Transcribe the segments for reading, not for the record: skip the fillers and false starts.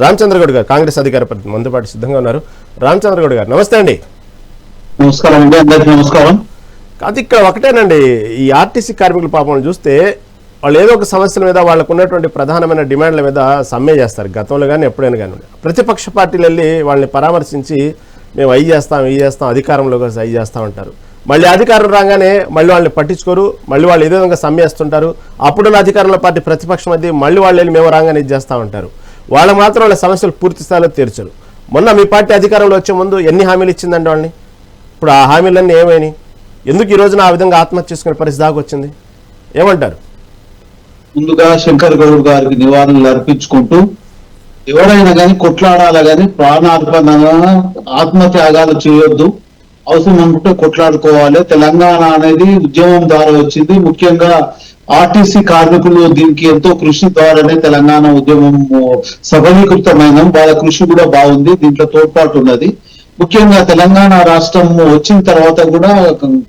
రామచంద్రగౌడ్ గారు కాంగ్రెస్ అధికార ప్రతినిధి మనతో పాటు సిద్ధంగా ఉన్నారు. రామచంద్రగౌడ్ గారు నమస్తే అండి. నమస్కారం అండి, అందరికీ నమస్కారం. కాదు, ఇక్కడ ఒకటేనండి, ఈ ఆర్టీసీ కార్మికుల పాపం చూస్తే వాళ్ళు ఏదో ఒక సమస్యల మీద వాళ్ళకు ఉన్నటువంటి ప్రధానమైన డిమాండ్ల మీద సమ్మె చేస్తారు. గతంలో కానీ ఎప్పుడైనా కానీ ప్రతిపక్ష పార్టీలు వెళ్ళి వాళ్ళని పరామర్శించి మేము అవి చేస్తాం అధికారంలోకి వస్తే అవి చేస్తామంటారు. మళ్ళీ అధికారం రాగానే మళ్ళీ వాళ్ళని పట్టించుకోరు, మళ్ళీ వాళ్ళు ఏదో విధంగా సమ్మె చేస్తుంటారు. అప్పుడున్న అధికారంలో పార్టీ ప్రతిపక్షం మధ్య మళ్ళీ వాళ్ళు వెళ్ళి మేము రాగానే ఇది చేస్తామంటారు. వాళ్ళు మాత్రం వాళ్ళ సమస్యలు పూర్తి స్థాయిలో తీర్చరు. మొన్న మీ పార్టీ అధికారంలో వచ్చే ముందు ఎన్ని హామీలు ఇచ్చిందండి వాళ్ళని? ఇప్పుడు ఆ హామీలన్నీ ఏమైనాయి? ఎందుకు ఈ రోజున ఆ విధంగా ఆత్మహత్య చేసుకునే పరిస్థితి దాకా వచ్చింది? ఏమంటారు? ముందుగా శంకర్ గౌడ్ గారికి నివాళులు అర్పించుకుంటూ, ఎవరైనా కానీ కొట్లాడాలా కానీ ప్రాణార్పణ ఆత్మత్యాగాలు చేయొద్దు, అవసరం అనుకుంటే కొట్లాడుకోవాలి. తెలంగాణ అనేది ఉద్యమం ద్వారా వచ్చింది. ముఖ్యంగా ఆర్టీసీ కార్మికులు దీనికి ఎంతో కృషి ద్వారానే తెలంగాణ ఉద్యమం సఫలీకృతమైన, వాళ్ళ కృషి కూడా బాగుంది, దీంట్లో తోడ్పాటు ఉన్నది. ముఖ్యంగా తెలంగాణ రాష్ట్రం వచ్చిన తర్వాత కూడా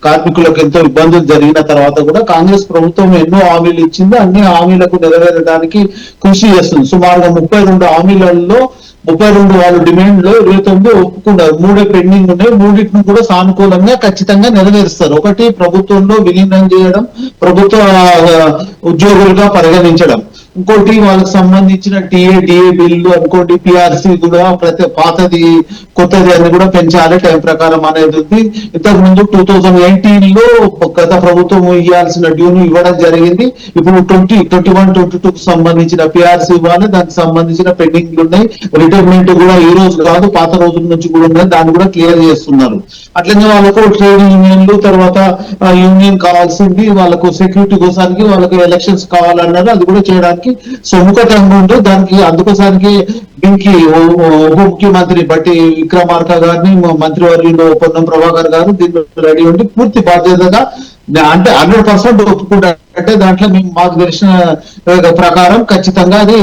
కార్మికులకు ఎంతో ఇబ్బందులు జరిగిన తర్వాత కూడా కాంగ్రెస్ ప్రభుత్వం ఎన్నో హామీలు ఇచ్చింది. అన్ని హామీలకు నెరవేరడానికి కృషి చేస్తుంది. సుమారుగా 32 హామీలలో 32 వాళ్ళ డిమాండ్లో 29 ఒప్పుకున్నారు. 3 పెండింగ్ ఉన్నాయి. 3టిని కూడా సానుకూలంగా ఖచ్చితంగా నెరవేరుస్తారు. ఒకటి, ప్రభుత్వంలో విలీనం చేయడం, ప్రభుత్వ ఉద్యోగులుగా పరిగణించడం. ఇంకోటి, వాళ్ళకి సంబంధించిన డిఏ బిల్లు అనుకోండి, పిఆర్సీ కూడా పాతది కొత్తది అని కూడా పెంచాలి టైం ప్రకారం అనేది ఉంది. ఇంతకు ముందు 2018లో గత ప్రభుత్వం ఇవ్వాల్సిన డ్యూను ఇవ్వడం జరిగింది. ఇప్పుడు 2021-22కు సంబంధించిన పిఆర్సీ ఇవ్వాలి, దానికి సంబంధించిన పెండింగ్లు ఉన్నాయి. రిటైర్మెంట్ కూడా ఈ రోజు కాదు, పాత రోజుల నుంచి కూడా ఉన్నాయి, దాన్ని కూడా క్లియర్ చేస్తున్నారు. అట్లనే వాళ్ళకు ట్రేడ్ యూనియన్లు, తర్వాత యూనియన్ కావాల్సింది, వాళ్ళకు సెక్యూరిటీ కోసానికి వాళ్ళకి ఎలక్షన్స్ కావాలన్నారు, అది కూడా చేయడానికి సుముఖతంగా ఉంటూ దానికి అందుకోసానికి దీనికి ఉప ముఖ్యమంత్రి బట్టి విక్రమార్క గారిని, మంత్రివర్యులు పొన్నం ప్రభాకర్ గారు దీన్ని రెడీ ఉండి పూర్తి బాధ్యతగా అంటే 100% ఒప్పుకుంటారంటే దాంట్లో మేము మాకు తెలిసిన ప్రకారం ఖచ్చితంగా అది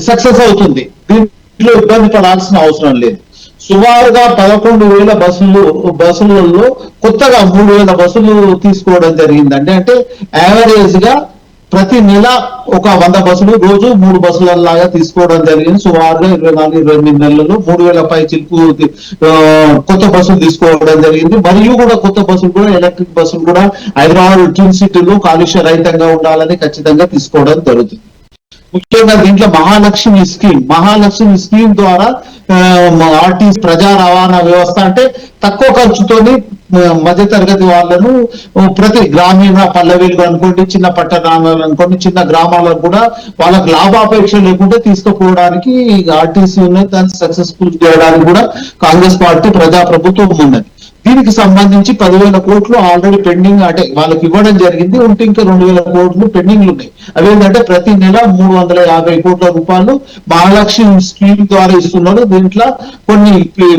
సక్సెస్ అవుతుంది. దీంట్లో ఇబ్బంది పడాల్సిన అవసరం లేదు. సుమారుగా 11,000 బస్సులలో కొత్తగా 3,000 బస్సులు తీసుకోవడం జరిగిందండి. అంటే యావరేజ్ గా ప్రతి నెల ఒక 100 బస్సులు, రోజు 3 బస్సులలాగా తీసుకోవడం జరిగింది. సుమారుగా 24-28 నెలల్లో 3,000 పై చిలుకు కొత్త బస్సులు తీసుకోవడం జరిగింది. మరియు కూడా కొత్త బస్సులు కూడా, ఎలక్ట్రిక్ బస్సులు కూడా హైదరాబాద్ ట్విన్ సిటీలో కాలుష్య రహితంగా ఉండాలని ఖచ్చితంగా తీసుకోవడం జరుగుతుంది. ముఖ్యంగా దీంట్లో మహాలక్ష్మి స్కీమ్ ద్వారా ఆర్టీసీ ప్రజా రవాణా వ్యవస్థ అంటే తక్కువ ఖర్చుతోని మధ్య తరగతి వాళ్ళను ప్రతి గ్రామీణ పల్లెలు అనుకోండి, చిన్న పట్టణాలు అనుకోండి, చిన్న గ్రామాలకు కూడా వాళ్ళకి లాభాపేక్ష లేకుండా తీసుకుపోవడానికి ఆర్టీసీ ఉన్నది. దాన్ని సక్సెస్ఫుల్ చేయడానికి కూడా కాంగ్రెస్ పార్టీ ప్రజాప్రభుత్వం ఉన్నది. దీనికి సంబంధించి 10,000 కోట్లు ఆల్రెడీ పెండింగ్, అంటే వాళ్ళకి ఇవ్వడం జరిగింది. ఉంటే ఇంకా 2,000 కోట్లు పెండింగ్లు ఉన్నాయి. అవేంటంటే ప్రతి నెల 350 కోట్ల రూపాయలు మహాలక్ష్మి స్కీమ్ ద్వారా ఇస్తున్నారు. దీంట్లో కొన్ని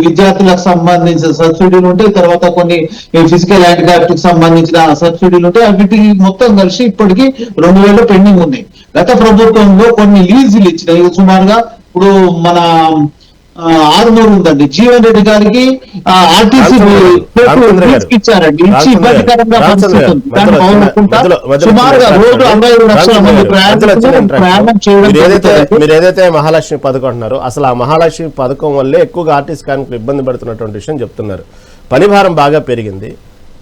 విద్యార్థులకు సంబంధించిన సబ్సిడీలు ఉంటాయి, తర్వాత కొన్ని ఫిజికల్ హ్యాండిక్యాప్ట్ కి సంబంధించిన సబ్సిడీలు ఉంటాయి. వీటికి మొత్తం కలిసి ఇప్పటికీ 2,000 పెండింగ్ ఉన్నాయి. గత ప్రభుత్వంలో కొన్ని లీజులు ఇచ్చినాయి. సుమారుగా ఇప్పుడు మన 600 ఉందండి, జీవన్ రెడ్డి గారికి ఆర్టీసీ ఇచ్చారండి. ఇచ్చి ఇబ్బందికరంగా సుమారుగా రోజు 55 లక్షల మంది ప్రయాణం చేయడం. మీరు ఏదైతే మహాలక్ష్మి పథకం అంటున్నారో, అసలు ఆ మహాలక్ష్మి పథకం వల్లే ఎక్కువగా ఆర్టీసీ కార్మికులు ఇబ్బంది పడుతున్నటువంటి విషయం చెప్తున్నారు. పని భారం బాగా పెరిగింది,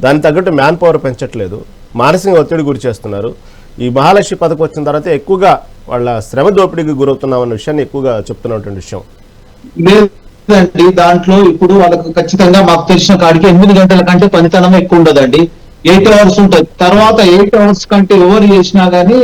దానికి తగ్గట్టు మ్యాన్ పవర్ పెంచట్లేదు, మానసిక ఒత్తిడి గురి చేస్తున్నారు. ఈ మహాలక్ష్మి పథకం వచ్చిన తర్వాత ఎక్కువగా వాళ్ళ శ్రమ దోపిడీకి గురవుతున్నామన్న విషయాన్ని ఎక్కువగా చెప్తున్నటువంటి విషయం. లేదండి, దాంట్లో ఇప్పుడు వాళ్ళకు ఖచ్చితంగా మాకు తెలిసిన కాడికి 8 గంటల కంటే పనితనం ఎక్కువ ఉండదండి. 8 అవర్స్ ఉంటుంది. తర్వాత 8 అవర్స్ కంటే ఎవరు చేసినా గానీ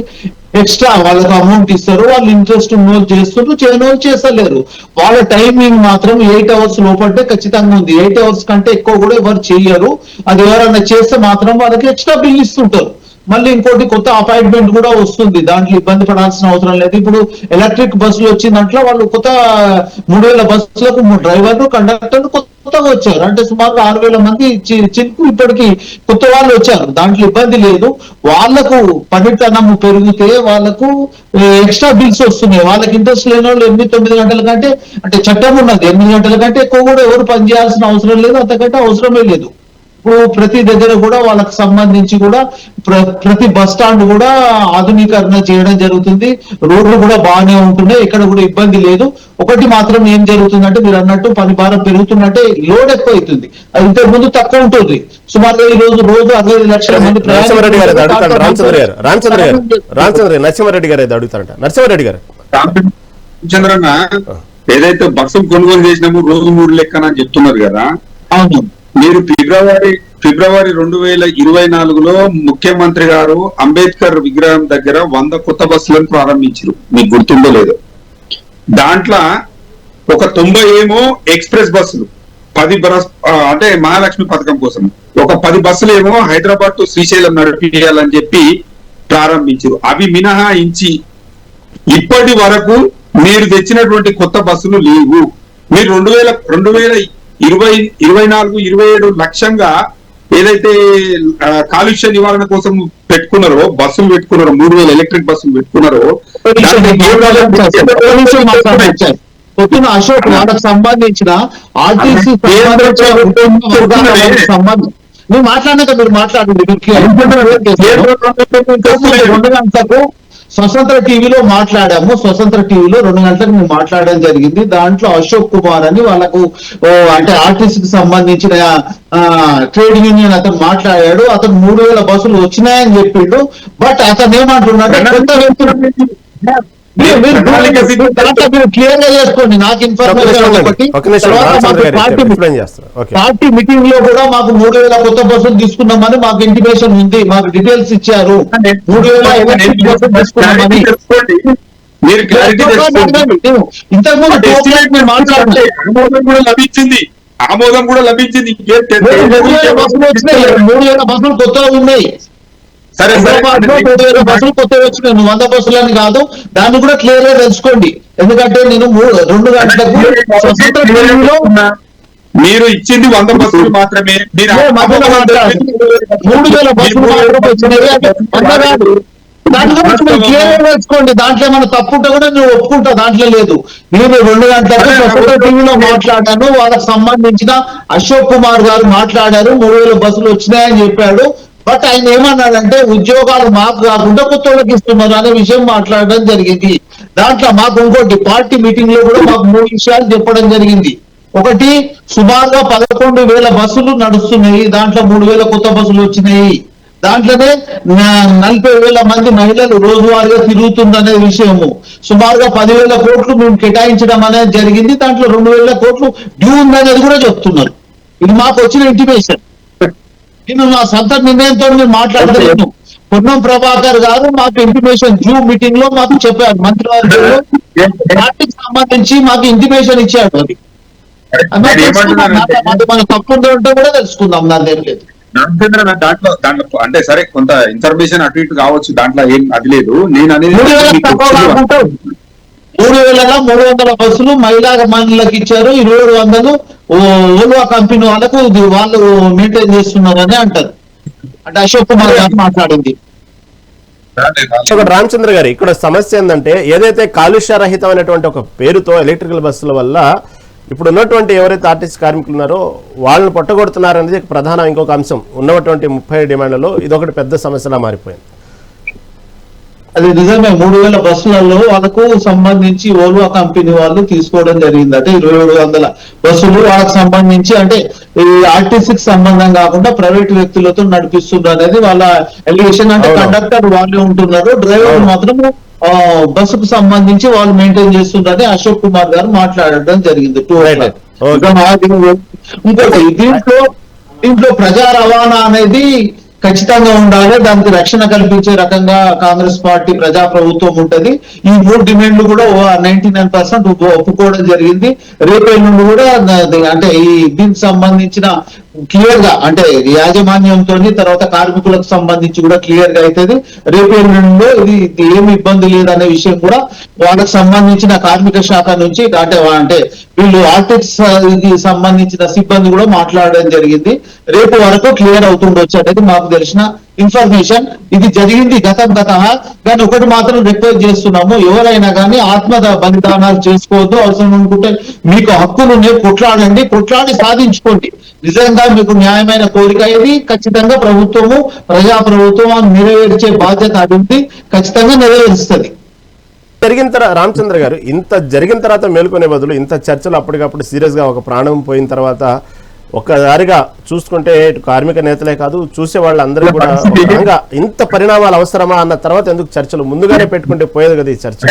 ఎక్స్ట్రా వాళ్ళకి అమౌంట్ ఇస్తారు. వాళ్ళు ఇంట్రెస్ట్ ఉన్నోళ్ళు చేస్తారు, చేయనోళ్ళు చేస్తలేరు. వాళ్ళ టైమింగ్ మాత్రం 8 అవర్స్ లోపంటే ఖచ్చితంగా ఉంది. 8 అవర్స్ కంటే ఎక్కువ కూడా ఎవరు చెయ్యరు. అది ఎవరన్నా చేస్తే మాత్రం వాళ్ళకి ఎక్స్ట్రా బిల్ ఇస్తుంటారు. మళ్ళీ ఇంకోటి, కొత్త అపాయింట్మెంట్ కూడా వస్తుంది. దాంట్లో ఇబ్బంది పడాల్సిన అవసరం లేదు. ఇప్పుడు ఎలక్ట్రిక్ బస్సులు వచ్చిన దాంట్లో వాళ్ళు కొత్త 3,000 బస్సులకు డ్రైవర్లు, కండక్టర్లు కొత్తగా వచ్చారు. అంటే సుమారు 6,000 మంది చిలుకు ఇప్పటికి కొత్త వాళ్ళు వచ్చారు. దాంట్లో ఇబ్బంది లేదు. వాళ్లకు పనితనం పెరిగితే వాళ్ళకు ఎక్స్ట్రా బిల్స్ వస్తున్నాయి. వాళ్ళకి ఇంట్రెస్ట్ లేని వాళ్ళు 8-9 గంటల కంటే, అంటే చట్టం ఉన్నది 8 గంటల కంటే ఎక్కువ కూడా ఎవరు పనిచేయాల్సిన అవసరం లేదు, అంతకంటే అవసరమే లేదు. ఇప్పుడు ప్రతి దగ్గర కూడా వాళ్ళకి సంబంధించి కూడా ప్రతి బస్ స్టాండ్ కూడా ఆధునీకరణ చేయడం జరుగుతుంది. రోడ్లు కూడా బాగానే ఉంటున్నాయి, ఇక్కడ కూడా ఇబ్బంది లేదు. ఒకటి మాత్రం ఏం జరుగుతుందంటే మీరు అన్నట్టు పని భారం పెరుగుతున్నట్టే లోడ్ ఎక్కువ అవుతుంది. అది ఇంతకు ముందు తక్కువ ఉంటుంది. సుమారుగా ఈ రోజు 65 లక్షల మంది నరసింహారెడ్డి గారు అడుగుతారు. నరసింహారెడ్డి గారు అయితే అడుగుతారంట. నరసింహారెడ్డి గారు, చంద్రన్న ఏదైతే బస్సులు కొనుగోలు చేసినామో రోజు 3 లెక్కన అని చెప్తున్నారు కదా. అవును, మీరు ఫిబ్రవరి 2024లో ముఖ్యమంత్రి గారు అంబేద్కర్ విగ్రహం దగ్గర 100 కొత్త బస్సులను ప్రారంభించారు, మీకు గుర్తుందో లేదో. దాంట్లో ఒక 90 ఏమో ఎక్స్ప్రెస్ బస్సులు, 10 అంటే మహాలక్ష్మి పథకం కోసం ఒక 10 బస్సులు ఏమో హైదరాబాద్ టు శ్రీశైలం నడిపించాలని చెప్పి ప్రారంభించారు. అవి మినహాయించి ఇప్పటి వరకు మీరు తెచ్చినటువంటి కొత్త బస్సులు లేవు. మీరు 2024-27 లక్ష్యంగా ఏదైతే కాలుష్య నివారణ కోసం పెట్టుకున్నారో బస్సులు పెట్టుకున్నారో, 3000 ఎలక్ట్రిక్ బస్సులు పెట్టుకున్నారో, పొద్దున అశోక్ వాళ్ళకి సంబంధించిన ఆర్టీసీ నువ్వు మాట్లాడినాక మీరు మాట్లాడండి. 2 గంటలకు స్వతంత్ర టీవీలో మాట్లాడాము. స్వతంత్ర టీవీలో 2 గంటలకు మేము మాట్లాడడం జరిగింది. దాంట్లో అశోక్ కుమార్ అని వాళ్ళకు అంటే ఆర్టీసీకి సంబంధించిన ట్రేడ్ యూనియన్ అతను మాట్లాడాడు. అతను 3000 బస్సులు వచ్చినాయని చెప్పిండు. బట్ అతను ఏమంటున్నాడు, కొత్త వ్యక్తులు మీరు క్లియర్ గా చేసుకోండి. నాకు ఇన్ఫర్మేషన్ పార్టీ మీటింగ్ లో కూడా మాకు 3000 కొత్త బస్సులు తీసుకున్నామని మాకు ఇంటిమేషన్ ఉంది, మాకు డీటెయిల్స్ ఇచ్చారు. 3000 బస్సులు తీసుకున్నామని ఇంతకుముందు మాట్లాడండి. ఆమోదం కూడా లభించింది. 3000 బస్సులు వచ్చినాయి, 3000 బస్సులు కొత్తగా ఉన్నాయి. బస్సులు కొత్త వచ్చినాయి, 100 బస్సులని కాదు. దాన్ని కూడా క్లియర్ గా తెలుసుకోండి. ఎందుకంటే నేను 2 గంటలకు మీరు ఇచ్చింది 100 బస్సులు మాత్రమే. 3000 బస్సులు మాత్రమే వచ్చినాయి, దాని గురించి మీరు క్లియర్ గా తెలుసుకోండి. దాంట్లో ఏమైనా తప్పు ఉంటే కూడా నేను ఒప్పుకుంటా, దాంట్లో లేదు. నేను 2 గంటలకు స్వతంత్ర టీవీలో మాట్లాడాను. వాళ్ళకి సంబంధించిన అశోక్ కుమార్ గారు మాట్లాడారు, 3000 బస్సులు వచ్చినాయని చెప్పాడు. బట్ ఆయన ఏమన్నాడంటే ఉద్యోగాలు మాకు కాకుండా కొత్త వాళ్ళకి ఇస్తున్నారు అనే విషయం మాట్లాడడం జరిగింది. దాంట్లో మాకు ఇంకోటి పార్టీ మీటింగ్ లో కూడా మాకు 3 విషయాలు చెప్పడం జరిగింది. ఒకటి, సుమారుగా 11,000 బస్సులు నడుస్తున్నాయి, దాంట్లో 3,000 కొత్త బస్సులు వచ్చినాయి. దాంట్లోనే 40,000 మంది మహిళలు రోజువారీగా తిరుగుతుందనే విషయము. సుమారుగా 10,000 కోట్లు మేము కేటాయించడం అనేది జరిగింది. దాంట్లో 2,000 కోట్లు డ్యూ ఉందనేది కూడా చెప్తున్నారు. ఇది మాకు వచ్చిన ఇంటిమేషన్. నేను నా సొంత నిర్ణయంతో మాట్లాడలేదు. పొన్నం ప్రభాకర్ గారు మాకు ఇంటిమేషన్ జూమ్ మీటింగ్ లో మాకు చెప్పారు. మంత్రివర్గంలో పార్టీకి సంబంధించి మాకు ఇంటిమేషన్ ఇచ్చాడు. అది మన తప్పు ఉంటే కూడా తెలుసుకుందాం, దాని ఏం లేదు. దాంట్లో అంటే సరే కొంత ఇన్ఫర్మేషన్ అటు ఇటు కావచ్చు, దాంట్లో ఏం అది లేదు. నేను అనేది 3,300 బస్సులు మహిళలకు ఇచ్చారు, 2,700 ఓల్వా కంపెనీ వాళ్ళకు వాళ్ళు మెయింటైన్ చేస్తున్నారని అంటారు. అంటే అశోక్ కుమార్ గారు మాట్లాడింది. రామచంద్ర గారు, ఇక్కడ సమస్య ఏంటంటే ఏదైతే కాలుష్యరహితమైనటువంటి ఒక పేరుతో ఎలక్ట్రికల్ బస్సుల వల్ల ఇప్పుడు ఉన్నటువంటి ఎవరైతే ఆర్టీసీ కార్మికులు ఉన్నారో వాళ్ళని పొట్టగొడుతున్నారనేది ప్రధాన ఇంకొక అంశం. ఉన్నటువంటి 30 డిమాండ్లలో ఇదొకటి పెద్ద సమస్యలా మారిపోయింది. అది నిజమే. 3,000 బస్సులలో వాళ్ళకు సంబంధించి ఓల్వా కంపెనీ వాళ్ళు తీసుకోవడం జరిగింది. అంటే 2,700 బస్సులు వాళ్ళకి సంబంధించి అంటే ఈ ఆర్టీసీకి సంబంధం కాకుండా ప్రైవేట్ వ్యక్తులతో నడిపిస్తున్నారు అనేది వాళ్ళ ఎలిగేషన్. అంటే కండక్టర్ వాళ్ళే ఉంటున్నారు, డ్రైవర్ మాత్రం బస్సుకు సంబంధించి వాళ్ళు మెయింటైన్ చేస్తున్నారని అశోక్ కుమార్ గారు మాట్లాడడం జరిగింది. ఇంకోటి, దీంట్లో ప్రజా రవాణా అనేది ఖచ్చితంగా ఉండాలి. దానికి రక్షణ కల్పించే రకంగా కాంగ్రెస్ పార్టీ ప్రజా ప్రభుత్వం ఉంటది. ఈ 3 డిమాండ్లు కూడా 99% ఒప్పుకోవడం జరిగింది. రేపటి నుండి కూడా అంటే ఈ దీనికి సంబంధించిన క్లియర్ గా అంటే యాజమాన్యంతో తర్వాత కార్మికులకు సంబంధించి కూడా క్లియర్ గా అవుతుంది. రేపటి నుండి ఇది ఏమి ఇబ్బంది లేదనే విషయం కూడా వాళ్ళకి సంబంధించిన కార్మిక శాఖ నుంచి అంటే వీళ్ళు ఆర్టిక్స్కి సంబంధించిన సిబ్బంది కూడా మాట్లాడడం జరిగింది. రేపు వరకు క్లియర్ అవుతుండొచ్చు అనేది మాకు తెలిసిన ఇన్ఫర్మేషన్. ఇది జరిగింది గతం కానీ ఒకటి మాత్రం రిక్వెస్ట్ చేస్తున్నాము, ఎవరైనా కానీ బలిదానాలు చేసుకోవద్దు. అవసరం అనుకుంటే మీకు హక్కులు ఉన్నాయి, కొట్లాడి సాధించుకోండి. నిజంగా మీకు న్యాయమైన కోరిక ఇది ఖచ్చితంగా ప్రజాప్రభుత్వం నెరవేర్చే బాధ్యత అది ఉంది, ఖచ్చితంగా నెరవేరుస్తుంది. జరిగిన తర్వాత రామచంద్ర గారు, ఇంత జరిగిన తర్వాత మేల్కొనే బదులు ఇంత చర్చలు అప్పటికప్పుడు సీరియస్ గా ఒక ప్రాణం పోయిన తర్వాత ఒక్కసారిగా చూసుకుంటే ఇటు కార్మిక నేతలే కాదు చూసే వాళ్ళందరూ కూడా ఒక రకంగా ఇంత పరిణామాలు అవసరమా అన్న తర్వాత ఎందుకు చర్చలు ముందుగానే పెట్టుకుంటే పోయేది కదా ఈ చర్చ?